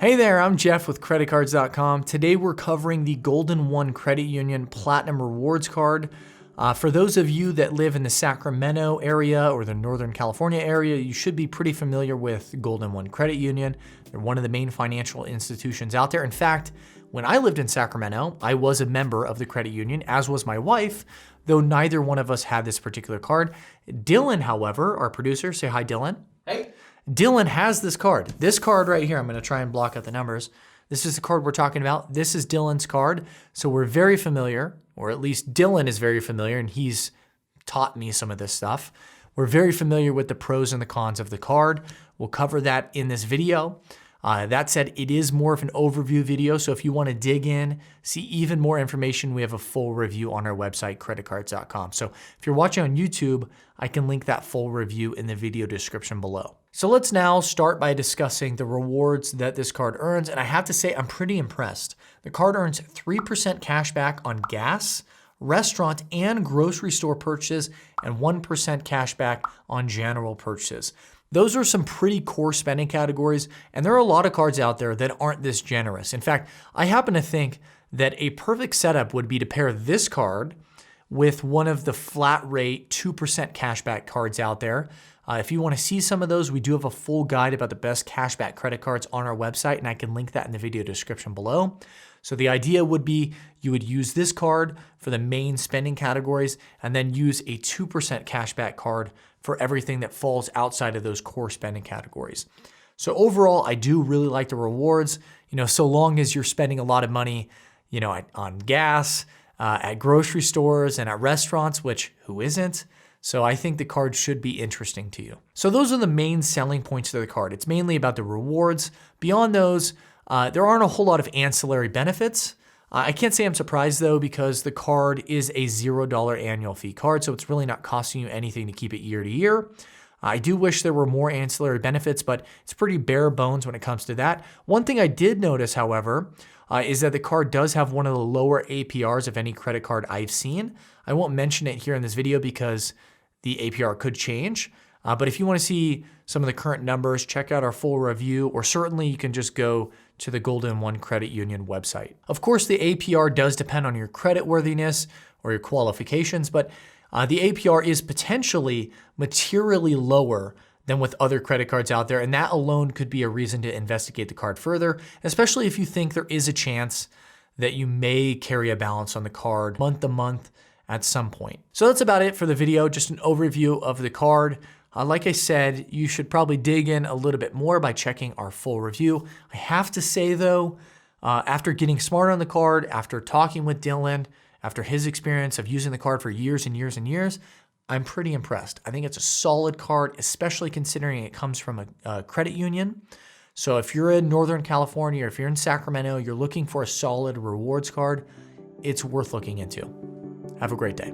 Hey there, I'm Jeff with CreditCards.com. Today we're covering the Golden One Credit Union Platinum Rewards Card. For those of you that live in the Sacramento area or the Northern California area, you should be pretty familiar with Golden One Credit Union. They're one of the main financial institutions out there. In fact, when I lived in Sacramento, I was a member of the credit union, as was my wife, though neither one of us had this particular card. Dylan, however, our producer, say hi, Dylan. Hey. Dylan has this card. This card right here, I'm going to try and block out the numbers. This is the card we're talking about. This is Dylan's card. So we're very familiar, or at least Dylan is very familiar, and he's taught me some of this stuff. We're very familiar with the pros and the cons of the card. We'll cover that in this video. That said, it is more of an overview video, so if you want to dig in, see even more information, we have a full review on our website, CreditCards.com. So if you're watching on YouTube, I can link that full review in the video description below. So let's now start by discussing the rewards that this card earns, and I have to say I'm pretty impressed. The card earns 3% cash back on gas, restaurant and grocery store purchases, and 1% cash back on general purchases. Those are some pretty core spending categories, and there are a lot of cards out there that aren't this generous. In fact, I happen to think that a perfect setup would be to pair this card with one of the flat rate 2% cashback cards out there. If you want to see some of those, we do have a full guide about the best cashback credit cards on our website, and I can link that in the video description below. So the idea would be you would use this card for the main spending categories and then use a 2% cashback card for everything that falls outside of those core spending categories. So overall, I do really like the rewards, so long as you're spending a lot of money, on gas, at grocery stores and at restaurants, which who isn't? So I think the card should be interesting to you. So those are the main selling points of the card. It's mainly about the rewards. Beyond those, there aren't a whole lot of ancillary benefits. I can't say I'm surprised though, because the card is a $0 annual fee card, so it's really not costing you anything to keep it year to year. I do wish there were more ancillary benefits, but it's pretty bare bones when it comes to that. One thing I did notice, however, is that the card does have one of the lower APRs of any credit card I've seen. I won't mention it here in this video because the APR could change. But if you want to see some of the current numbers, check out our full review, or certainly you can just go to the Golden One Credit Union website. Of course, the APR does depend on your credit worthiness or your qualifications, but the APR is potentially materially lower than with other credit cards out there, and that alone could be a reason to investigate the card further, especially if you think there is a chance that you may carry a balance on the card month to month at some point. So that's about it for the video, just an overview of the card. Like I said, you should probably dig in a little bit more by checking our full review. I have to say though, after getting smart on the card, after talking with Dylan, after his experience of using the card for years and years and years, I'm pretty impressed. I think it's a solid card, especially considering it comes from a credit union. So if you're in Northern California or if you're in Sacramento, you're looking for a solid rewards card, it's worth looking into. Have a great day.